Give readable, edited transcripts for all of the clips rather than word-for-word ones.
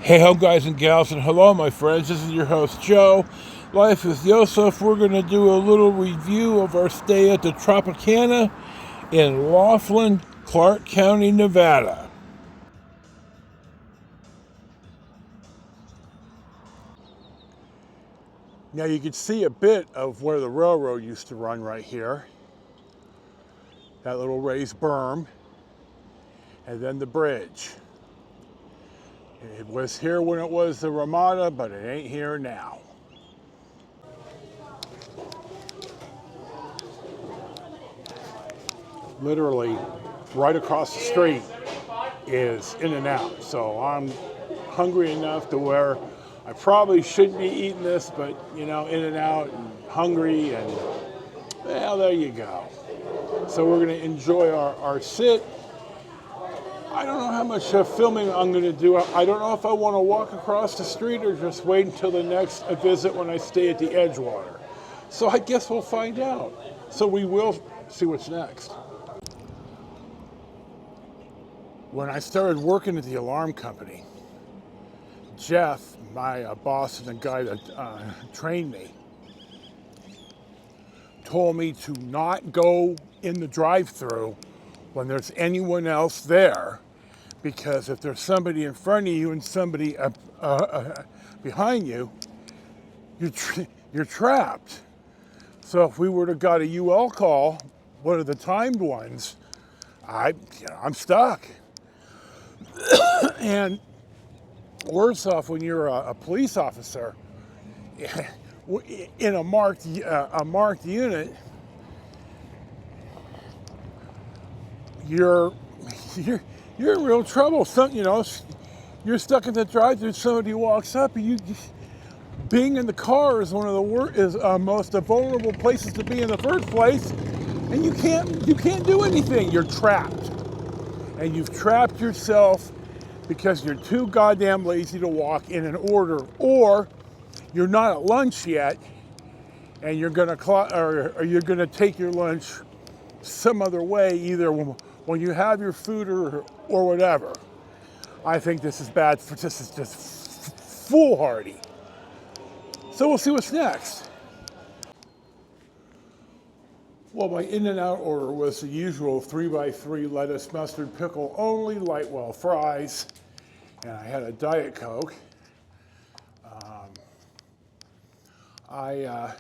Hey ho guys and gals, and hello my friends, this is your host Joe, Life with Yosef. We're going to do a little review of our stay at the Tropicana in Laughlin, Clark County, Nevada. Now you can see a bit of where the railroad used to run right here. That little raised berm, and then the bridge. It was here when it was the Ramada, but it ain't here now. Literally right across the street is In-N-Out. So I'm hungry enough to where I probably shouldn't be eating this, but you know, In-N-Out and hungry, and well, there you go. So we're gonna enjoy our sit. I don't know how much filming I'm gonna do. I don't know if I wanna walk across the street or just wait until the next visit when I stay at the Edgewater. So I guess we'll find out. So we will see what's next. When I started working at the alarm company, Jeff, my boss and the guy that trained me, told me to not go in the drive-thru when there's anyone else there, because if there's somebody in front of you and somebody behind you, you're trapped. So if we would have got a UL call, one of the timed ones, I'm stuck. And worse off, when you're a police officer in a marked unit, you're in real trouble. You're stuck in the drive-thru. Somebody walks up, and being in the car is one of the most vulnerable places to be in the first place, and you can't do anything. You're trapped, and you've trapped yourself because you're too goddamn lazy to walk in an order, or you're not at lunch yet, and you're gonna take your lunch some other way, either when you have your food or whatever. I think this is bad. This is just foolhardy. So we'll see what's next. Well, my In-N-Out order was the usual 3x3 lettuce, mustard, pickle only, light well fries, and I had a Diet Coke. I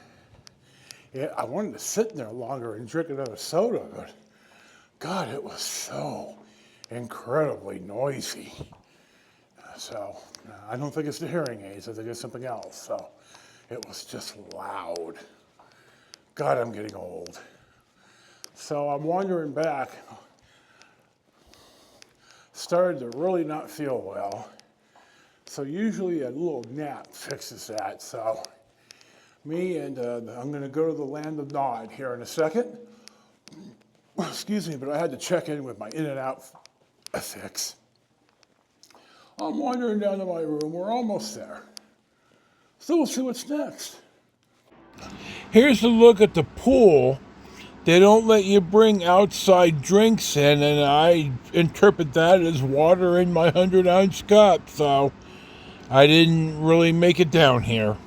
wanted to sit in there longer and drink another soda, but God, it was so incredibly noisy. So I don't think it's the hearing aids. I think it's something else. So it was just loud. God, I'm getting old. So I'm wandering back. Started to really not feel well. So usually a little nap fixes that. So I'm going to go to the land of Nod here in a second. Excuse me, but I had to check in with my In-N-Out fix. I'm wandering down to my room. We're almost there. So we'll see what's next. Here's a look at the pool. They don't let you bring outside drinks in, and I interpret that as water in my 100-ounce cup, so I didn't really make it down here.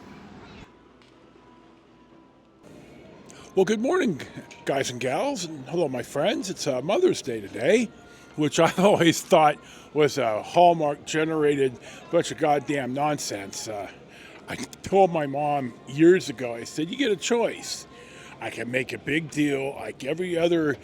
Well, good morning, guys and gals, and hello, my friends. It's Mother's Day today, which I always thought was a Hallmark-generated bunch of goddamn nonsense. I told my mom years ago, I said, you get a choice. I can make a big deal like every other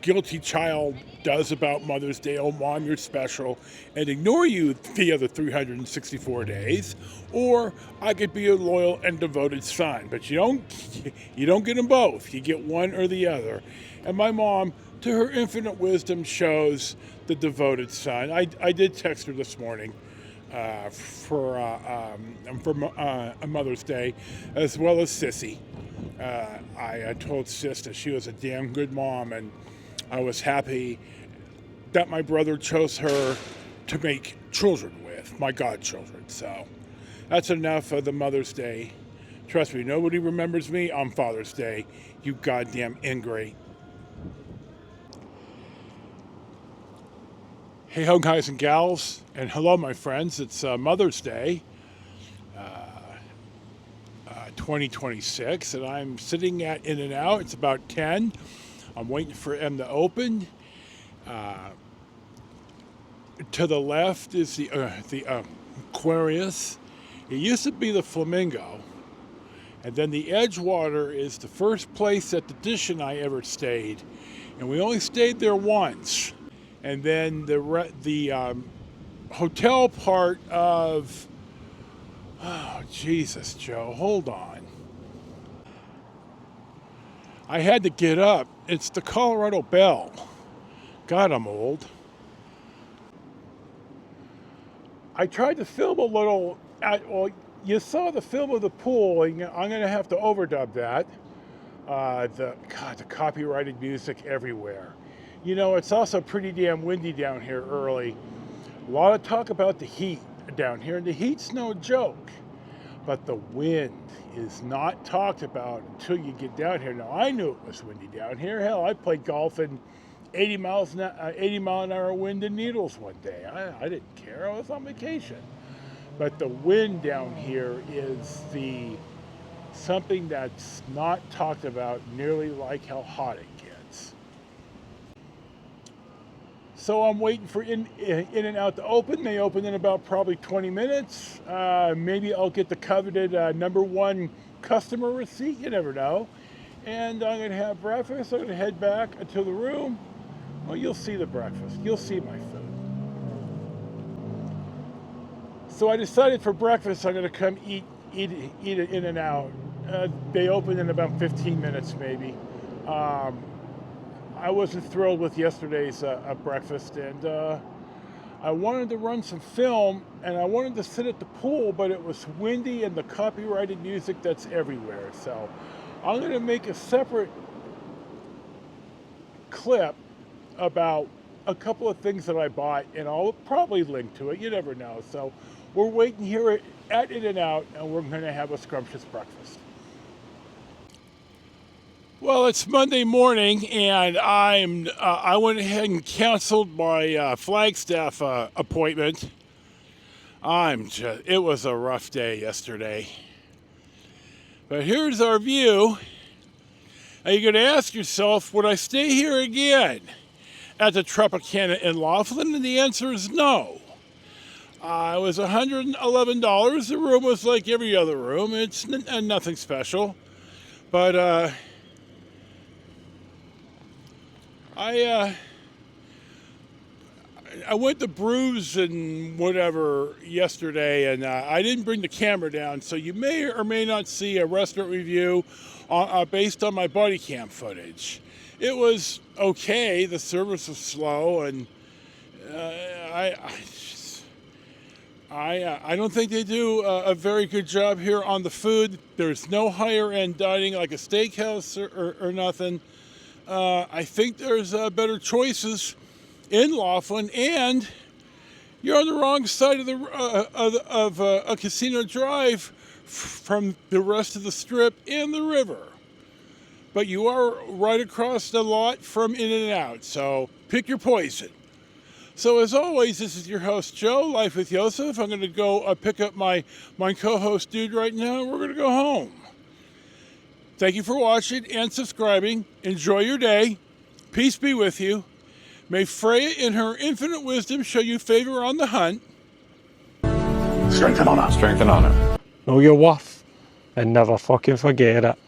guilty child does about Mother's Day. Oh, Mom, you're special, and ignore you the other 364 days. Or I could be a loyal and devoted son. But you don't get them both. You get one or the other. And my mom, to her infinite wisdom, chose the devoted son. I did text her this morning for a Mother's Day, as well as Sissy. I told Sis that she was a damn good mom, and I was happy that my brother chose her to make children with, my godchildren. So that's enough of the Mother's Day. Trust me, nobody remembers me on Father's Day, you goddamn ingrate. Hey ho, guys and gals, and hello, my friends. It's Mother's Day, 2026, and I'm sitting at In-N-Out. It's about 10. I'm waiting for them to open. To the left is the Aquarius. It used to be the Flamingo, and then the Edgewater is the first place at the Dish and I ever stayed, and we only stayed there once. And then the hotel part of, oh, Jesus, Joe, hold on. I had to get up. It's the Colorado Bell. God, I'm old. I tried to film a little, well, you saw the film of the pool, and I'm going to have to overdub that. The copyrighted music everywhere. You know, it's also pretty damn windy down here early. A lot of talk about the heat down here, and the heat's no joke. But the wind is not talked about until you get down here. Now, I knew it was windy down here. Hell, I played golf in 80 mile an hour wind in Needles one day. I didn't care. I was on vacation. But the wind down here is something that's not talked about nearly like how hot it gets. So I'm waiting for In-N-Out to open. They open in about probably 20 minutes. Maybe I'll get the coveted #1 customer receipt. You never know. And I'm going to have breakfast. I'm going to head back to the room. Well, you'll see the breakfast. You'll see my food. So I decided for breakfast I'm going to come eat it In-N-Out. They open in about 15 minutes maybe. I wasn't thrilled with yesterday's breakfast, and I wanted to run some film, and I wanted to sit at the pool, but it was windy and the copyrighted music that's everywhere. So I'm going to make a separate clip about a couple of things that I bought, and I'll probably link to it. You never know. So we're waiting here at In-N-Out, and we're going to have a scrumptious breakfast. Well, it's Monday morning, and I went ahead and canceled my Flagstaff appointment. It was a rough day yesterday. But here's our view. Now you're going to ask yourself, would I stay here again at the Tropicana in Laughlin? And the answer is no. It was $111. The room was like every other room. It's nothing special. But I went to Brews and whatever yesterday, and I didn't bring the camera down, so you may or may not see a restaurant review based on my body cam footage. It was okay. The service was slow, and I don't think they do a very good job here on the food. There's no higher end dining like a steakhouse or nothing. I think there's better choices in Laughlin, and you're on the wrong side of a Casino Drive from the rest of the Strip and the river. But you are right across the lot from In-N-Out, so pick your poison. So as always, this is your host, Joe, Life with Yosef. I'm going to go pick up my co-host, Dude, right now, and we're going to go home. Thank you for watching and subscribing. Enjoy your day. Peace be with you. May Freya in her infinite wisdom show you favor on the hunt. Strength and honor. Strength and honor. Know your worth and never fucking forget it.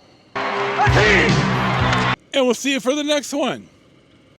And we'll see you for the next one.